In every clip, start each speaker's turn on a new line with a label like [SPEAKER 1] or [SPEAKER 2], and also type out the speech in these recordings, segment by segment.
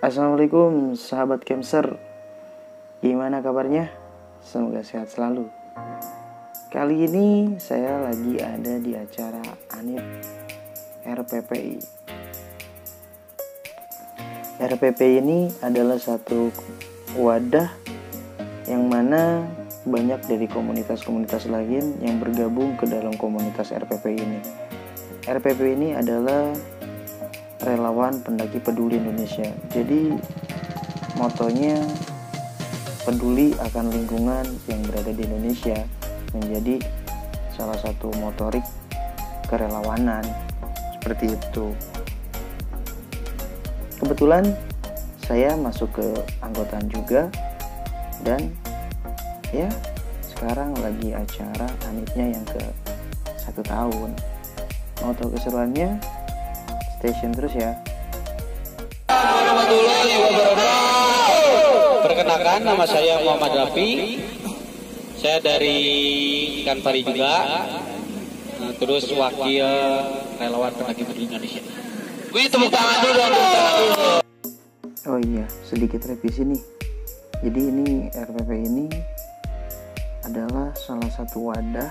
[SPEAKER 1] Assalamualaikum sahabat Kemser, gimana kabarnya? Semoga sehat selalu. Kali ini saya lagi ada di acara ANIP RPPI. RPPI ini adalah satu wadah yang mana banyak dari komunitas-komunitas lain yang bergabung ke dalam komunitas RPPI ini. RPPI ini adalah Relawan Pendaki Peduli Indonesia. Jadi motonya peduli akan lingkungan yang berada di Indonesia, menjadi salah satu motorik kerelawanan seperti itu. Kebetulan saya masuk ke anggotaan juga, dan ya sekarang lagi acara ANIP-nya yang ke 1 tahun. Mau tahu keseruannya? Stay tune terus ya.
[SPEAKER 2] Warahmatullahi wabarakatuh. Perkenalkan, nama saya Muhammad Rafi. Saya dari Ikan Pari juga. Terus wakil relawan pendaki peduli Indonesia. Wih, tepuk tangan dulu dong.
[SPEAKER 1] Oh iya, sedikit revisi nih. Jadi ini RPP ini adalah salah satu wadah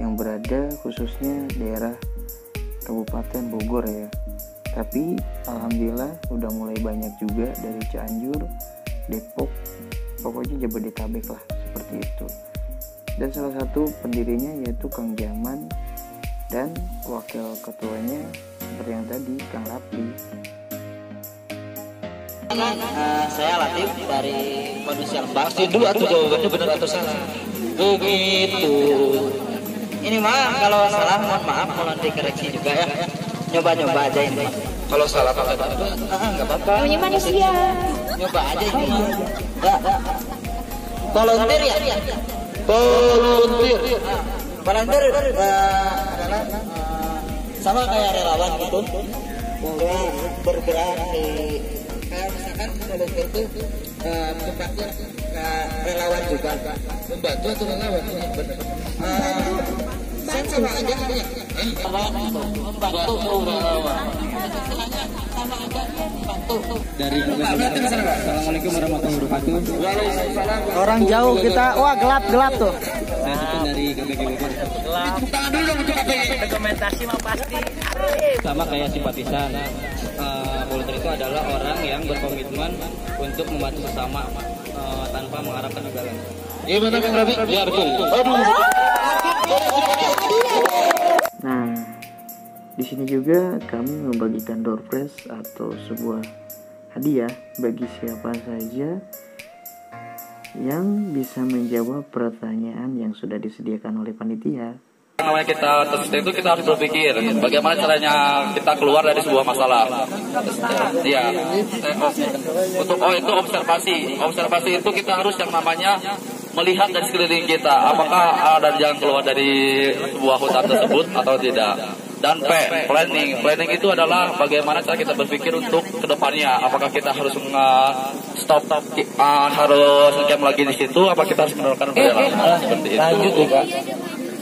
[SPEAKER 1] yang berada khususnya daerah Kabupaten Bogor ya. Tapi alhamdulillah udah mulai banyak juga dari Cianjur, Depok, pokoknya Jabodetabek lah, seperti itu. Dan salah satu pendirinya yaitu Kang Jaman, dan wakil ketuanya seperti yang tadi, Kang Rapli.
[SPEAKER 3] Saya Latif dari Kondisi Lembang. Pasti dulu atau jawabannya benar atau salah. Begitu. Ini mah kalau salah mohon maaf, mohon dikoreksi juga ya. Nyoba-nyoba aja ini.
[SPEAKER 2] Kalau salah apa?
[SPEAKER 3] Enggak apa-apa.
[SPEAKER 4] Namanya manusia.
[SPEAKER 3] Nyoba aja ini. Enggak. Volunteer ya?
[SPEAKER 2] Volunteer.
[SPEAKER 3] Volunteer adalah sama kayak relawan gitu. Bergerak di kayak misalkan volunteer itu tempatnya relawan juga.
[SPEAKER 2] Membantu atau relawan?
[SPEAKER 3] Saya sama aja ya. Membantu relawan. Sama aja membantu.
[SPEAKER 2] Dari Assalamualaikum warahmatullahi wabarakatuh.
[SPEAKER 3] Waalaikumsalam.
[SPEAKER 5] Orang jauh kita, wah gelap tuh.
[SPEAKER 2] Saya Sukun dari KPG Bogor.
[SPEAKER 3] Tepuk tangan dulu dong untuk KPG.
[SPEAKER 5] Dokumentasi mah pasti.
[SPEAKER 2] Sama kayak simpatisan. Volunteer itu adalah orang yang berkomitmen untuk membantu sesama tanpa mengharapkan imbalan. Gimana Kang Rafi? Biar tuh. Aduh.
[SPEAKER 1] Nah, di sini juga kami membagikan door prize atau sebuah hadiah bagi siapa saja yang bisa menjawab pertanyaan yang sudah disediakan oleh panitia.
[SPEAKER 6] Namanya kita terus itu kita harus berpikir bagaimana caranya kita keluar dari sebuah masalah. Iya. Untuk itu observasi. Observasi itu kita harus yang namanya melihat dari sekeliling kita, apakah ada jalan keluar dari sebuah hutan tersebut atau tidak. Dan planning. Planning itu adalah bagaimana cara kita berpikir untuk kedepannya. Apakah kita harus stop harus ngecamp lagi di situ, apa kita harus menerapkan perjalanan seperti itu.
[SPEAKER 3] Lanjut juga.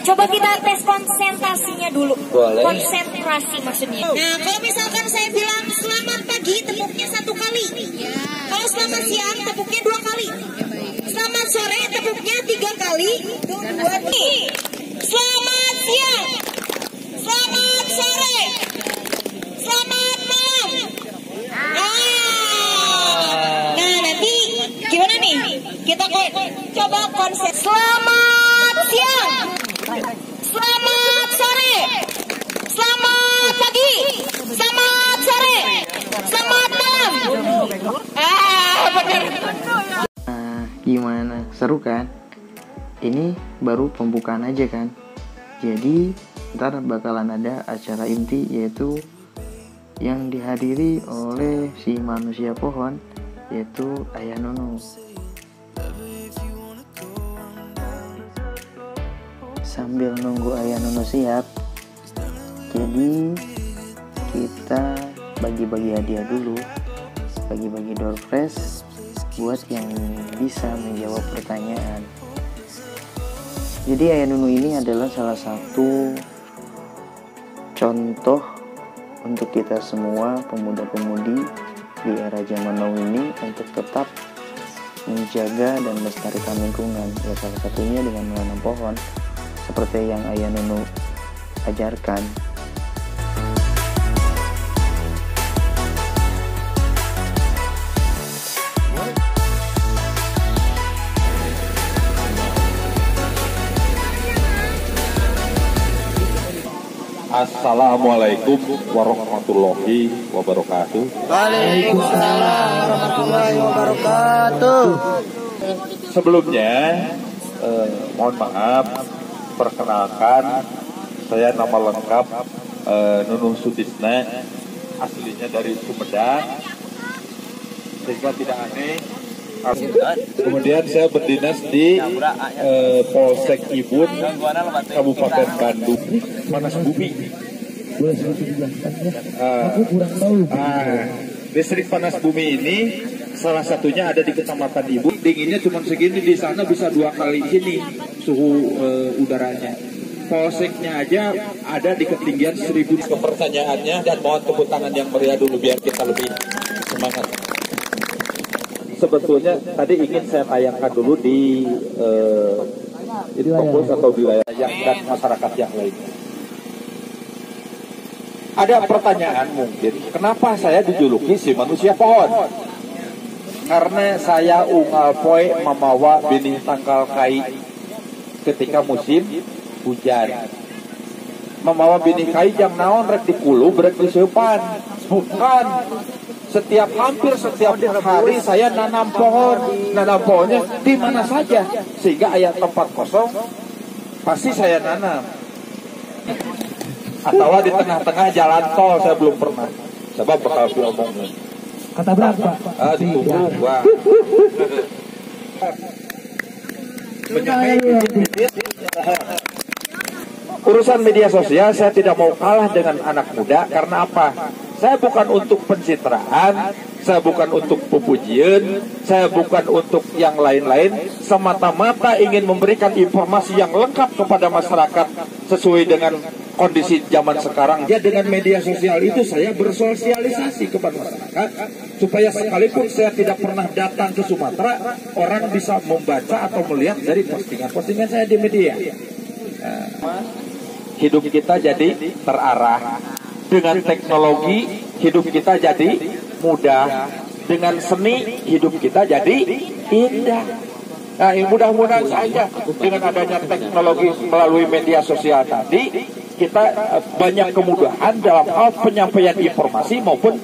[SPEAKER 4] Coba kita tes konsentrasinya dulu.
[SPEAKER 3] Boleh.
[SPEAKER 4] Konsentrasi maksudnya. Nah, kalau misalkan saya bilang selamat pagi, tepuknya 1 kali. Kalau selamat siang, tepuknya 2 kali. Selamat sore, tepuknya 3 kali. Selamat siang. Selamat sore. Selamat malam. Nah, nanti gimana nih? Kita coba konsep. Selamat siang. Selamat sore. Selamat pagi. Selamat sore. Selamat malam. Benar.
[SPEAKER 1] Nah, gimana? Seru kan? Ini baru pembukaan aja kan? Jadi ntar bakalan ada acara inti, yaitu yang dihadiri oleh si manusia pohon, yaitu Ayah Nunu. Sambil nunggu Ayah Nunu siap, jadi kita bagi-bagi hadiah dulu, bagi-bagi door prize buat yang bisa menjawab pertanyaan. Jadi Ayah Nunu ini adalah salah satu contoh untuk kita semua pemuda-pemudi di era zaman now ini untuk tetap menjaga dan melestarikan lingkungan, ya salah satunya dengan menanam pohon seperti yang Ayah Nunu ajarkan.
[SPEAKER 7] Assalamualaikum warahmatullahi wabarakatuh.
[SPEAKER 5] Waalaikumsalam warahmatullahi wabarakatuh.
[SPEAKER 7] Sebelumnya mohon maaf, perkenalkan saya nama lengkap Nunung Sutisna, aslinya dari Sumedang, sehingga tidak aneh. Kemudian saya berdinas di Polsek Ibun, Kabupaten Bandung, Panas Bumi. Distrik Panas Bumi ini salah satunya ada di Kecamatan Ibun. Dinginnya cuma segini, di sana bisa 2 kali ini suhu udaranya. Polseknya aja ada di ketinggian 1000. Pertanyaannya dan mohon tepuk tangan yang meriah dulu biar kita lebih semangat. Sebetulnya tadi ingin saya tayangkan dulu di fokus atau wilayah dan masyarakat yang lain. Ada pertanyaan mungkin, kenapa saya dijuluki si manusia pohon? Karena saya unggal poe mamawa benih tangkal kai ketika musim hujan. Mamawa benih kai jang naon rek dikulu brek diseupan. Bukan. Hampir setiap hari saya nanam pohonnya di mana saja, sehingga ayat tempat kosong pasti saya nanam. Atau di tengah-tengah jalan tol saya belum pernah. Sebab bakal diomongin.
[SPEAKER 5] Kata berapa?
[SPEAKER 7] Ditunggu, wah. Urusan media sosial saya tidak mau kalah dengan anak muda. Karena apa? Saya bukan untuk pencitraan, saya bukan untuk pujian, saya bukan untuk yang lain-lain. Semata-mata ingin memberikan informasi yang lengkap kepada masyarakat sesuai dengan kondisi zaman sekarang. Ya, dengan media sosial itu saya bersosialisasi kepada masyarakat supaya sekalipun saya tidak pernah datang ke Sumatera, orang bisa membaca atau melihat dari postingan-postingan saya di media. Hidup kita jadi terarah. Dengan teknologi hidup kita jadi mudah. Dengan seni hidup kita jadi indah. Nah, mudah-mudahan saja dengan adanya teknologi melalui media sosial tadi, kita banyak kemudahan dalam hal penyampaian informasi maupun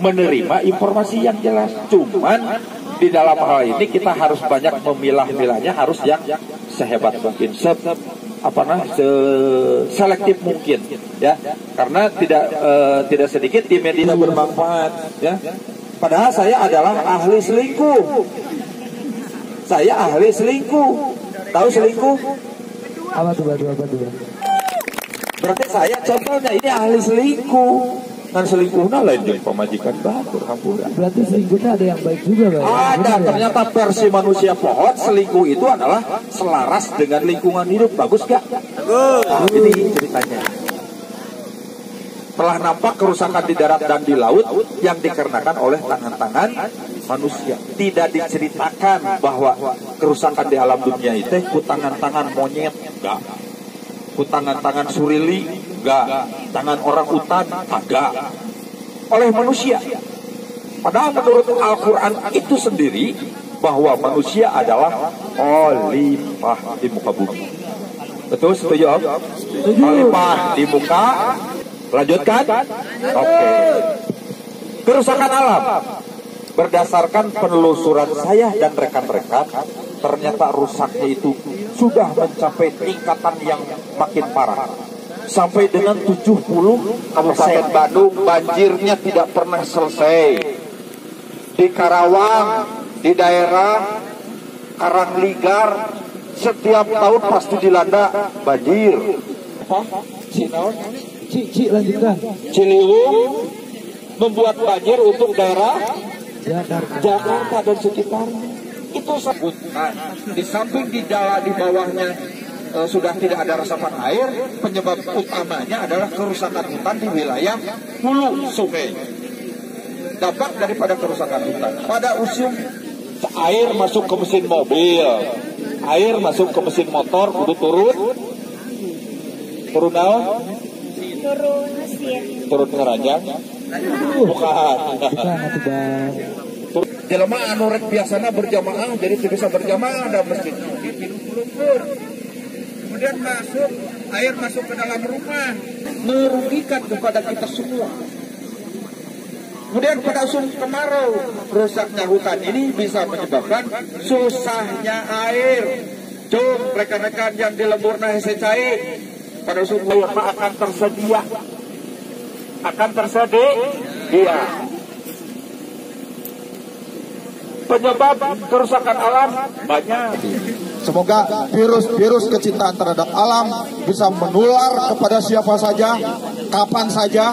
[SPEAKER 7] menerima informasi yang jelas. Cuman di dalam hal ini kita harus banyak memilah-milahnya, harus yang sehebat mungkin, selektif mungkin, ya, karena tidak sedikit di media bermanfaat, ya. Padahal saya adalah ahli selingkuh. Saya ahli selingkuh. Tahu selingkuh?
[SPEAKER 5] Apa tuh?
[SPEAKER 7] Berarti saya contohnya ini ahli selingkuh. Dan selingkuhnya lain dari pemajikan batur, hampura.
[SPEAKER 5] Berarti selingkuhnya ada yang baik juga, Pak?
[SPEAKER 7] Ada, ternyata versi manusia pohon, selingkuh itu adalah selaras dengan lingkungan hidup. Bagus gak? Bagus. Nah, ini ceritanya. Telah nampak kerusakan di darat dan di laut yang dikarenakan oleh tangan-tangan manusia. Tidak diceritakan bahwa kerusakan di alam dunia itu ku tangan-tangan monyet, enggak. Ku tangan-tangan surili, enggak. Tangan orang utan, enggak. Oleh manusia. Padahal menurut Al-Quran itu sendiri bahwa manusia adalah khalifah di muka bumi. Betul, setuju Om? Khalifah di muka. Lanjutkan? Oke. Kerusakan alam. Berdasarkan penelusuran saya dan rekan-rekan, ternyata rusaknya itu sudah mencapai tingkatan yang makin parah. Sampai dengan 70 Kabupaten Bandung banjirnya tidak pernah selesai. Di Karawang, di daerah Karangligar, setiap tahun pasti dilanda banjir.
[SPEAKER 5] Lanjutkan.
[SPEAKER 7] Ciliwung membuat banjir untuk daerah Jakarta dan sekitarnya. Itu sebut. Nah, di samping di bawahnya sudah tidak ada resapan air, penyebab utamanya adalah kerusakan hutan di wilayah hulu sungai. dampak daripada kerusakan hutan. Pada usia air masuk ke mesin mobil, air masuk ke mesin motor, kudu turun naon? Turun keranjang. Bukan. Jelema anu rek biasana berjamaah jadi tidak bisa berjamaah dalam masjid. Kemudian air masuk ke dalam rumah, merugikan kepada kita semua. Kemudian pada musim kemarau, rusaknya hutan ini bisa menyebabkan susahnya air. Cung, rekan-rekan yang di lemburna hese cai, pada musim air akan tersedia. Penyebab kerusakan alam banyak.
[SPEAKER 8] Semoga virus kecintaan terhadap alam bisa menular kepada siapa saja, kapan saja,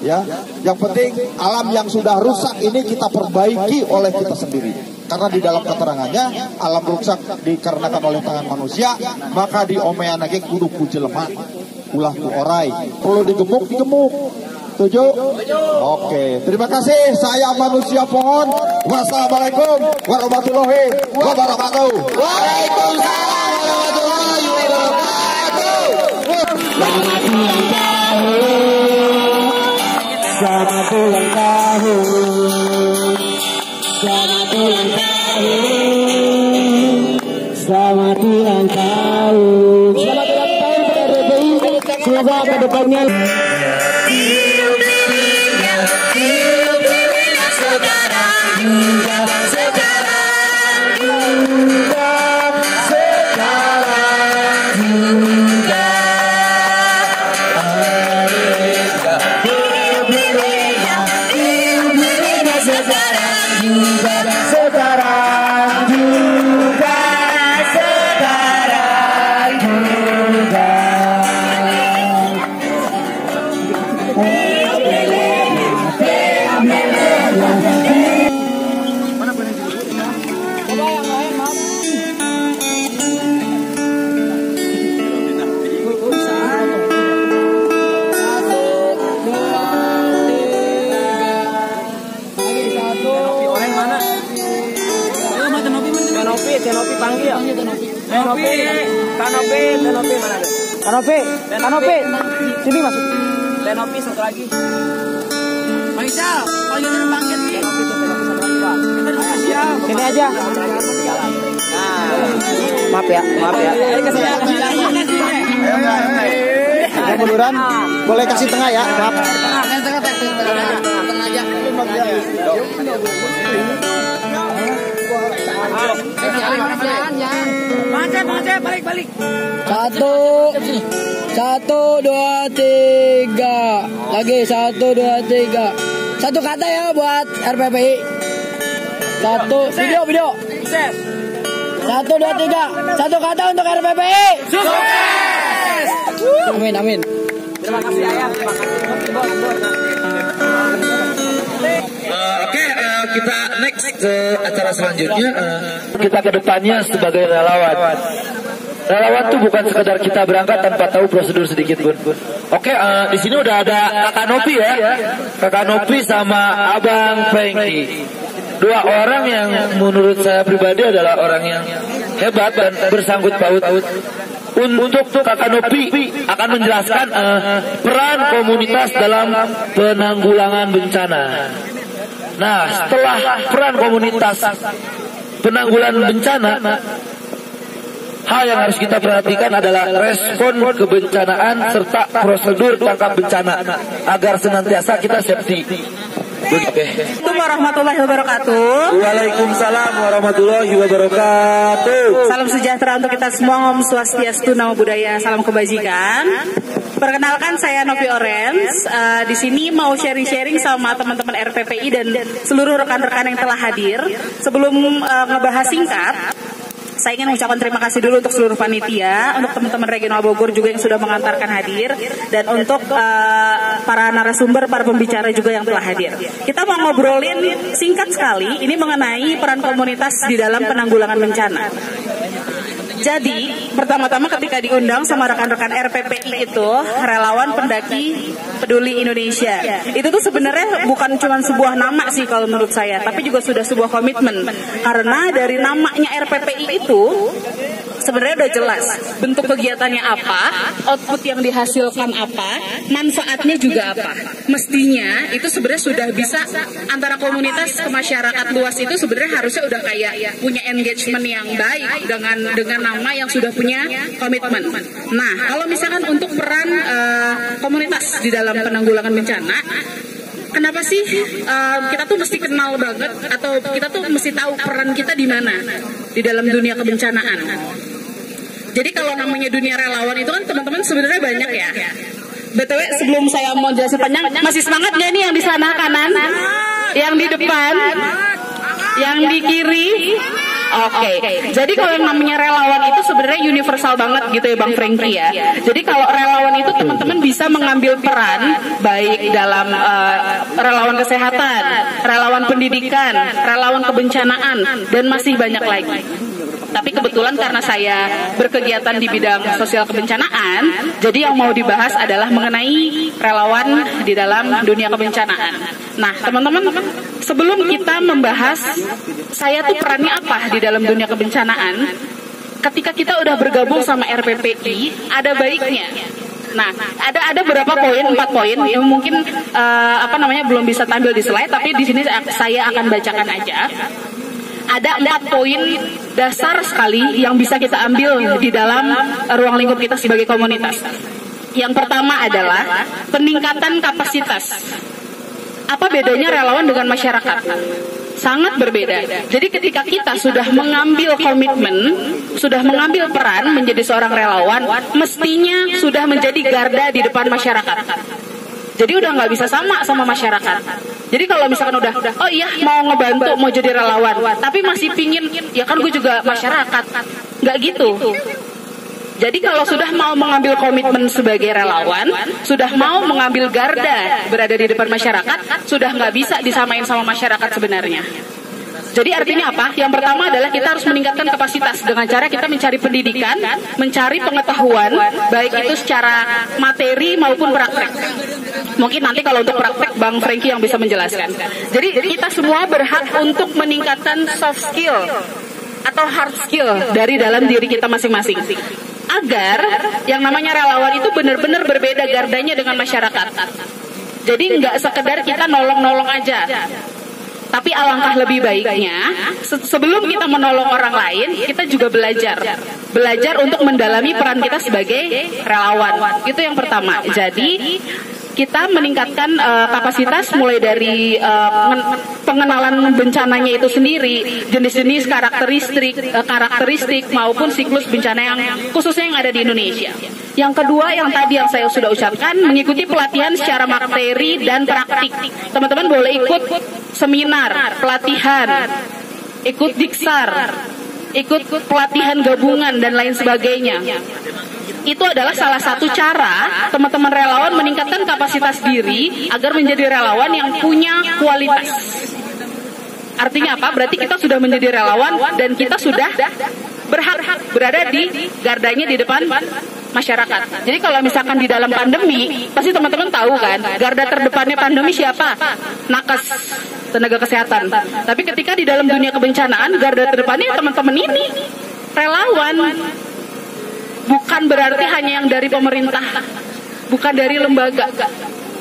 [SPEAKER 8] ya. Yang penting alam yang sudah rusak ini kita perbaiki oleh kita sendiri. Karena di dalam keterangannya alam rusak dikarenakan oleh tangan manusia, maka diomean lagi kudu kujelema, ulah ku orai, perlu digemuk. Setuju? Oke, terima kasih. Saya Manusia Pohon. Wassalamualaikum warahmatullahi wabarakatuh. Waalaikumsalam warahmatullahi wabarakatuh.
[SPEAKER 5] Selamat ulang tahun. Selamat ulang tahun. Selamat ulang tahun. Selamat ulang tahun kepada RPPI. Semoga ke depannya Kanopi, sini masuk. Tenopi satu lagi. Faisal, kalau kita bangkit sih. Sini aja. Maaf ya. Yang munduran, boleh kasih tengah ya, maaf. Tengah aja. Balik. 1, 2, 3. Lagi 1, 2, 3. Satu kata ya buat RPPI. Video. 1, 2, 3. Satu kata untuk RPPI. Sukses. Amin. Terima kasih Ayah. Terima kasih.
[SPEAKER 7] Kita next ke acara selanjutnya. Kita ke depannya sebagai relawan. Relawan itu bukan sekedar kita berangkat tanpa tahu prosedur sedikit pun. Oke, di sini udah ada Kakak Nopi ya. Kakak Nopi sama Abang Fengki. Dua orang yang menurut saya pribadi adalah orang yang hebat dan bersangkut paut. Untuk Kakak Nopi akan menjelaskan peran komunitas dalam penanggulangan bencana. Nah, setelah peran komunitas penanggulangan bencana, hal yang harus kita perhatikan adalah respon kebencanaan serta prosedur tangkap bencana agar senantiasa kita safety.
[SPEAKER 9] Assalamualaikum warahmatullahi wabarakatuh.
[SPEAKER 7] Waalaikumsalam warahmatullahi wabarakatuh.
[SPEAKER 9] Salam sejahtera untuk kita semua. Om Swastiastu, Namo Buddhaya, salam kebajikan. Perkenalkan, saya Novi Orange. Di sini mau sharing-sharing sama teman-teman RPPI dan seluruh rekan-rekan yang telah hadir. Sebelum ngebahas singkat, saya ingin mengucapkan terima kasih dulu untuk seluruh panitia, untuk teman-teman regional Bogor juga yang sudah mengantarkan hadir, dan untuk para narasumber, para pembicara juga yang telah hadir. Kita mau ngobrolin singkat sekali, ini mengenai peran komunitas di dalam penanggulangan bencana. Jadi pertama-tama ketika diundang sama rekan-rekan RPPI itu relawan pendaki peduli Indonesia, itu tuh sebenarnya bukan cuma sebuah nama sih kalau menurut saya, tapi juga sudah sebuah komitmen. Karena dari namanya RPPI itu sebenarnya udah jelas bentuk kegiatannya apa, output yang dihasilkan apa, manfaatnya juga apa. Mestinya itu sebenarnya sudah bisa antara komunitas ke masyarakat luas itu sebenarnya harusnya udah kayak punya engagement yang baik dengan nama yang sudah punya komitmen. Nah, kalau misalkan untuk peran komunitas di dalam penanggulangan bencana, kenapa sih kita tuh mesti kenal banget atau kita tuh mesti tahu peran kita di mana di dalam dunia kebencanaan? Jadi kalau namanya dunia relawan itu kan teman-teman sebenarnya banyak ya. BTW sebelum saya mau jelasin panjang, masih semangat gak nih yang di sana kanan? Yang di depan? Yang di kiri? Oke. Jadi kalau yang namanya relawan itu sebenarnya universal banget gitu ya Bang Franky ya. Jadi kalau relawan itu teman-teman bisa mengambil peran baik dalam relawan kesehatan, relawan pendidikan, relawan kebencanaan, dan masih banyak lagi. Tapi kebetulan karena saya berkegiatan di bidang sosial kebencanaan, jadi yang mau dibahas adalah mengenai relawan di dalam dunia kebencanaan. Nah, teman-teman, sebelum kita membahas saya tuh perannya apa di dalam dunia kebencanaan, ketika kita udah bergabung sama RPPI, ada baiknya. Nah, ada berapa poin, 4 poin yang mungkin belum bisa tampil di slide, tapi di sini saya akan bacakan aja. Ada 4 poin dasar sekali yang bisa kita ambil di dalam ruang lingkup kita sebagai komunitas. Yang pertama adalah peningkatan kapasitas. Apa bedanya relawan dengan masyarakat? Sangat berbeda. Jadi ketika kita sudah mengambil komitmen, sudah mengambil peran menjadi seorang relawan, mestinya sudah menjadi garda di depan masyarakat. Jadi udah nggak bisa sama masyarakat. Jadi kalau misalkan udah, oh iya mau ngebantu, mau jadi relawan, tapi masih pingin, ya kan gue juga masyarakat, nggak gitu. Jadi kalau sudah mau mengambil komitmen sebagai relawan, sudah mau mengambil garda berada di depan masyarakat, sudah nggak bisa disamain sama masyarakat sebenarnya. Jadi artinya apa? Yang pertama adalah kita harus meningkatkan kapasitas dengan cara kita mencari pendidikan, mencari pengetahuan, baik itu secara materi maupun praktek. Mungkin nanti kalau untuk praktek Bang Franky yang bisa menjelaskan. Jadi kita semua berhak untuk meningkatkan soft skill atau hard skill dari dalam diri kita masing-masing. Agar yang namanya relawan itu benar-benar berbeda gardanya dengan masyarakat. Jadi nggak sekedar kita nolong-nolong aja. Tapi alangkah lebih baiknya sebelum kita menolong orang lain, kita juga belajar untuk mendalami peran kita sebagai relawan. Itu yang pertama. Jadi kita meningkatkan kapasitas mulai dari pengenalan bencananya itu sendiri, jenis-jenis karakteristik maupun siklus bencana yang khususnya yang ada di Indonesia. Yang kedua yang tadi yang saya sudah ucapkan, mengikuti pelatihan secara materi dan praktik. Teman-teman boleh ikut seminar, pelatihan, ikut diksar, ikut pelatihan gabungan dan lain sebagainya. Itu adalah salah satu cara teman-teman relawan meningkatkan kapasitas diri agar menjadi relawan yang punya kualitas. Artinya apa? Berarti kita sudah menjadi relawan dan kita sudah berhak berada di gardanya di depan masyarakat. Jadi kalau misalkan di dalam pandemi, pasti teman-teman tahu kan, garda terdepannya pandemi siapa? Nakes, tenaga kesehatan. Tapi ketika di dalam dunia kebencanaan, garda terdepannya teman-teman ini relawan. Bukan berarti hanya yang dari pemerintah, bukan dari lembaga.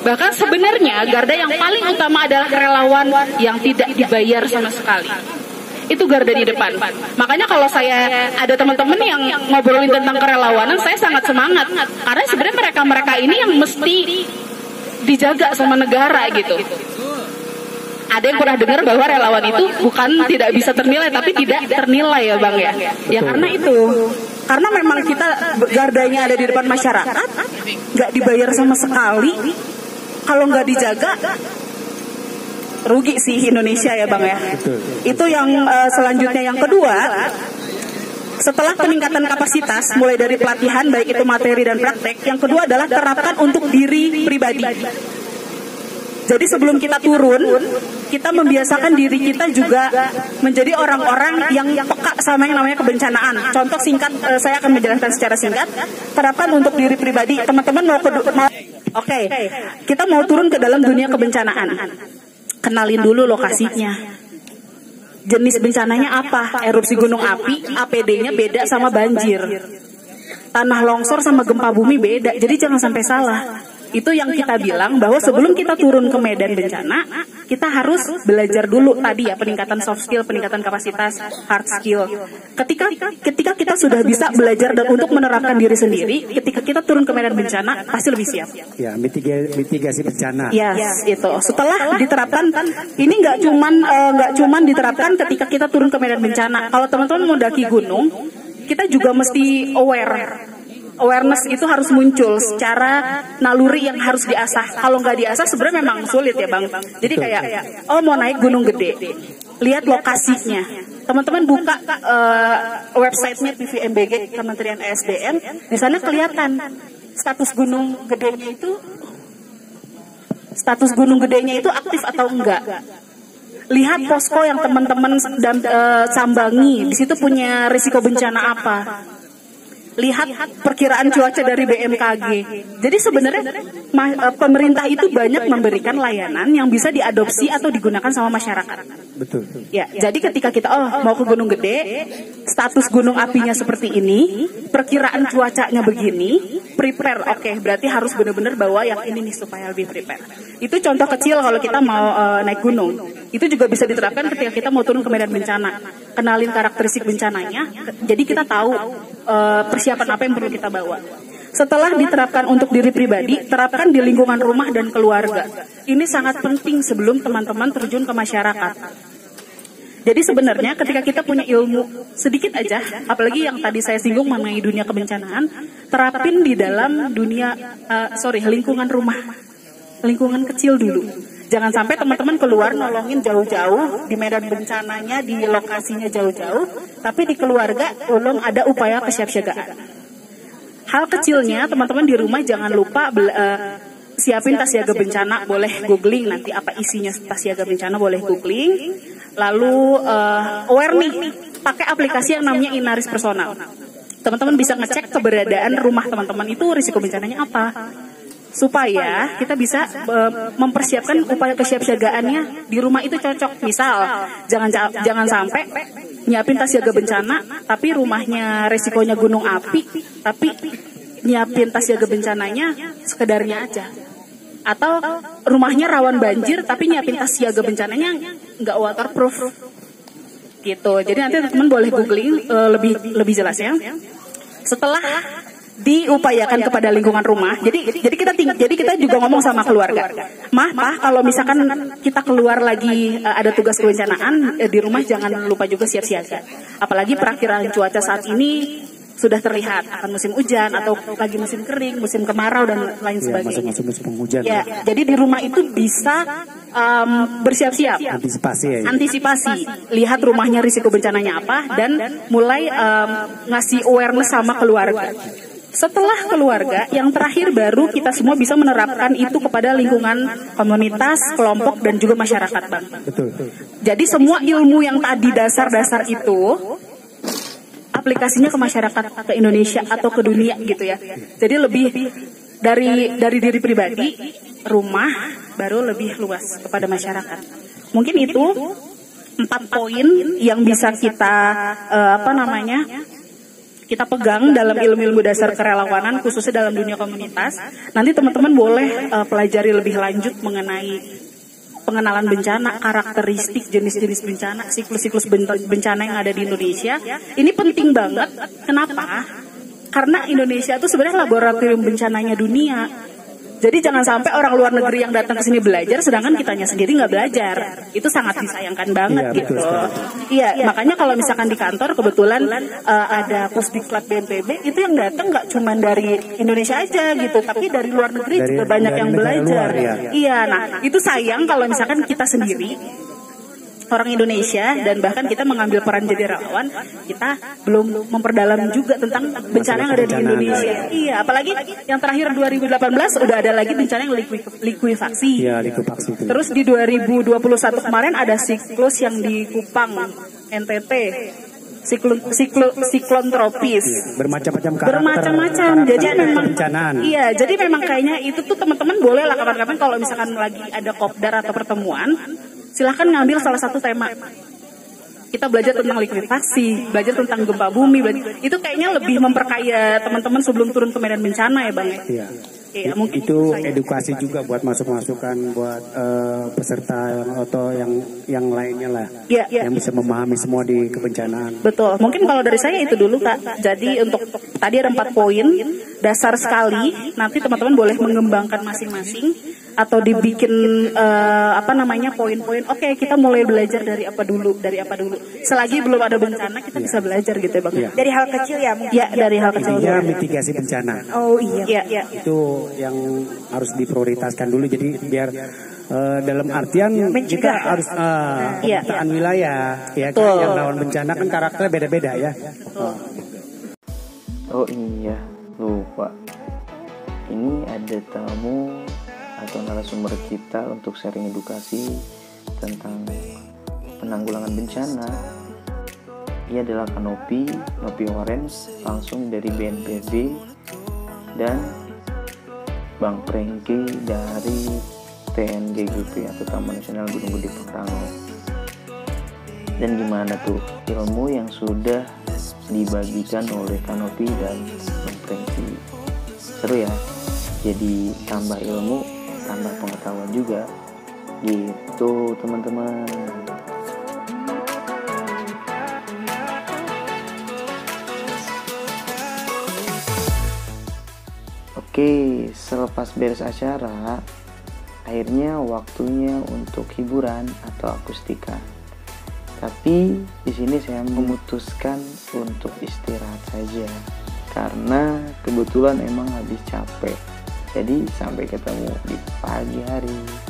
[SPEAKER 9] Bahkan sebenarnya garda yang paling utama adalah relawan yang tidak dibayar sama sekali. Itu garda di depan. Makanya kalau saya ada teman-teman yang ngobrolin tentang kerelawanan, saya sangat semangat. Karena sebenarnya mereka-mereka ini yang mesti dijaga sama negara gitu. Ada yang pernah dengar bahwa relawan itu bukan tidak bisa ternilai, tapi tidak ternilai ya Bang ya. Ya karena itu. Karena memang kita gardanya ada di depan masyarakat, nggak dibayar sama sekali. Kalau nggak dijaga, rugi sih Indonesia ya Bang ya. Itu yang selanjutnya yang kedua, setelah peningkatan kapasitas mulai dari pelatihan baik itu materi dan praktek, yang kedua adalah terapkan untuk diri pribadi. Jadi sebelum kita turun, kita membiasakan diri kita juga menjadi orang-orang yang peka sama yang namanya kebencanaan. Contoh singkat, saya akan menjelaskan secara singkat. Terapkan untuk diri pribadi. Teman-teman Oke, kita mau turun ke dalam dunia kebencanaan. Kenalin dulu lokasinya. Jenis bencananya apa? Erupsi gunung api, APD-nya beda sama banjir. Tanah longsor sama gempa bumi beda, jadi jangan sampai salah. Itu yang kita bilang bahwa sebelum kita turun ke medan bencana, kita harus belajar dulu tadi ya, peningkatan soft skill, peningkatan kapasitas, hard skill. Ketika kita sudah bisa belajar dan untuk menerapkan diri sendiri, ketika kita turun ke medan bencana pasti lebih siap.
[SPEAKER 10] Ya, mitigasi bencana.
[SPEAKER 9] Yes, itu. Setelah diterapkan, ini nggak cuman diterapkan ketika kita turun ke medan bencana. Kalau teman-teman mendaki gunung, kita juga mesti awareness itu harus muncul secara naluri yang harus diasah. Kalau nggak diasah sebenarnya memang sulit ya Bang. Jadi kayak, mau naik gunung gede, lihat lokasinya. Teman-teman buka websitenya PVMBG Kementerian ESDM, di sana kelihatan status gunung gedenya itu aktif atau enggak. Lihat posko yang teman-teman sambangi, di situ punya risiko bencana apa. Lihat perkiraan cuaca dari BMKG. Jadi sebenarnya pemerintah itu banyak memberikan layanan yang bisa diadopsi atau digunakan sama masyarakat.
[SPEAKER 10] Betul.
[SPEAKER 9] Ya, jadi ketika kita mau ke Gunung Gede, status gunung apinya seperti ini, perkiraan cuacanya begini, prepare. Oke, berarti harus benar-benar bawa yang ini nih supaya lebih prepare. Itu contoh kecil kalau kita mau naik gunung. Itu juga bisa diterapkan ketika kita mau turun ke medan bencana. Kenalin karakteristik bencananya, jadi kita tahu persiapan apa yang perlu kita bawa. Setelah diterapkan untuk diri pribadi, terapkan di lingkungan rumah dan keluarga. Ini sangat penting sebelum teman-teman terjun ke masyarakat. Jadi sebenarnya ketika kita punya ilmu sedikit aja, apalagi yang tadi saya singgung mengenai dunia kebencanaan, terapin di dalam lingkungan rumah, lingkungan kecil dulu. Jangan sampai teman-teman keluar nolongin jauh-jauh di medan bencananya, di lokasinya jauh-jauh, tapi di keluarga belum ada upaya kesiapsiagaan. Hal kecilnya teman-teman di rumah jangan lupa siapin tas siaga bencana, boleh googling nanti apa isinya tas siaga bencana, boleh googling. Lalu aware nih, pakai aplikasi yang namanya Inaris Personal. Teman-teman bisa ngecek keberadaan rumah teman-teman itu risiko bencananya apa. Supaya kita bisa mempersiapkan upaya kesiapsiagaannya di rumah itu cocok. Misal, jangan sampai nyiapin tas siaga bencana, tapi rumahnya resikonya gunung api, tapi nyiapin tas siaga bencananya sekedarnya aja. Atau rumahnya rawan banjir, tapi nyiapin tas siaga bencananya nggak waterproof. Gitu. Jadi nanti teman-teman boleh googling lebih jelas ya. Setelah diupayakan kepada lingkungan rumah. Jadi kita juga ngomong sama keluarga. Pak, kalau misalkan kita keluar lagi ada tugas kebencanaan di rumah, jangan lupa juga siap-siaga. Apalagi perakiraan cuaca saat ini sudah terlihat akan musim hujan atau lagi musim kering, musim kemarau dan lain sebagainya.
[SPEAKER 10] Musim penghujan.
[SPEAKER 9] Ya, jadi di rumah itu bisa bersiap-siap. Antisipasi. Lihat rumahnya risiko bencananya apa dan mulai ngasih awareness sama keluarga. Setelah keluarga, yang terakhir baru kita semua bisa menerapkan itu kepada lingkungan komunitas, kelompok, dan juga masyarakat, Bang.
[SPEAKER 10] Betul.
[SPEAKER 9] Jadi semua ilmu yang tadi dasar-dasar itu, aplikasinya ke masyarakat, ke Indonesia, atau ke dunia gitu ya. Jadi lebih dari diri pribadi, rumah, baru lebih luas kepada masyarakat. Mungkin itu 4 poin yang bisa kita kita pegang dalam ilmu-ilmu dasar kerelawanan, khususnya dalam dunia komunitas. Nanti teman-teman boleh pelajari lebih lanjut mengenai pengenalan bencana, karakteristik jenis-jenis bencana, siklus-siklus bencana yang ada di Indonesia. Ini penting banget. Kenapa? Karena Indonesia itu sebenarnya laboratorium bencananya dunia. Jadi jangan sampai orang luar negeri yang datang ke sini belajar, sedangkan kitanya sendiri nggak belajar. Itu sangat disayangkan banget gitu. Iya, makanya kalau misalkan di kantor kebetulan ada Pusdiklat BNPB, itu yang datang nggak cuma dari Indonesia aja gitu, tapi dari luar negeri juga banyak yang belajar. Iya, nah itu sayang kalau misalkan kita sendiri orang Indonesia, dan bahkan kita mengambil peran jadi relawan, kita belum memperdalam juga tentang bencana yang ada di Indonesia. Iya, apalagi yang terakhir 2018 udah ada lagi bencana yang likuifaksi.
[SPEAKER 10] Iya, likuifaksi.
[SPEAKER 9] Terus di 2021 kemarin ada siklus yang di Kupang, NTT. Siklon tropis,
[SPEAKER 10] bermacam-macam karakter,
[SPEAKER 9] bermacam-macam. Jadi memang
[SPEAKER 10] bencanaan.
[SPEAKER 9] Iya, jadi memang kayaknya itu tuh teman-teman boleh lah kapan-kapan kalau misalkan lagi ada kopdar atau pertemuan, silahkan ngambil salah satu tema. Kita belajar tentang likuifaksi, belajar tentang gempa bumi, itu kayaknya lebih memperkaya teman-teman sebelum turun ke medan bencana ya Bang.
[SPEAKER 10] Iya.
[SPEAKER 9] Ya, mungkin
[SPEAKER 10] itu edukasi juga buat masukan buat peserta atau yang lainnya lah, yang bisa memahami semua di kebencanaan.
[SPEAKER 9] Betul. Mungkin kalau dari saya itu dulu Kak. Jadi untuk tadi ada 4 poin dasar sekali. Nanti teman-teman boleh mengembangkan masing-masing atau dibikin poin-poin. Oke, kita mulai belajar dari apa dulu. Selagi belum ada bencana kita bisa belajar gitu ya Bang.
[SPEAKER 10] Ya.
[SPEAKER 4] Dari hal kecil ya mungkin.
[SPEAKER 9] Ya, dari hal kecil.
[SPEAKER 10] Intinya mitigasi bencana.
[SPEAKER 4] Oh iya.
[SPEAKER 9] Ya.
[SPEAKER 10] Itu yang harus diprioritaskan dulu, jadi biar dalam artian kita harus pemetaan wilayah ya kan, yang rawan bencana kan karakternya beda-beda ya.
[SPEAKER 1] Oh iya, lupa, ini ada tamu atau narasumber kita untuk sharing edukasi tentang penanggulangan bencana. Ia adalah Kanopi Orange, langsung dari BNPB, dan Bang Prengki dari TNGGP atau Taman Nasional Gunung Gede Pangrango. Dan gimana tuh ilmu yang sudah dibagikan oleh Kanopi dan Bang Prengki? Seru ya, jadi tambah ilmu, tambah pengetahuan juga gitu teman-teman. Oke, selepas beres acara, akhirnya waktunya untuk hiburan atau akustika. Tapi di sini saya memutuskan untuk istirahat saja karena kebetulan emang habis capek. Jadi sampai ketemu di pagi hari.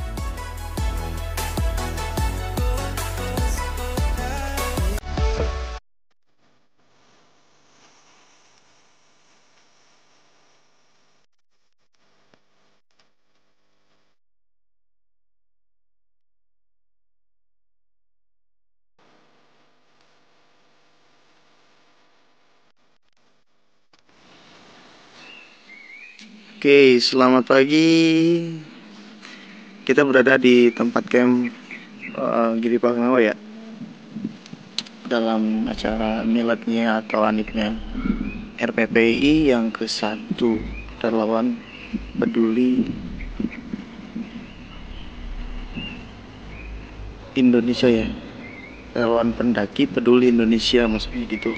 [SPEAKER 1] Oke, selamat pagi. Kita berada di tempat camp Giri Pangrango ya, dalam acara miladnya atau anipnya RPPI yang ke-1, Relawan Peduli Indonesia ya, Relawan Pendaki Peduli Indonesia maksudnya gitu.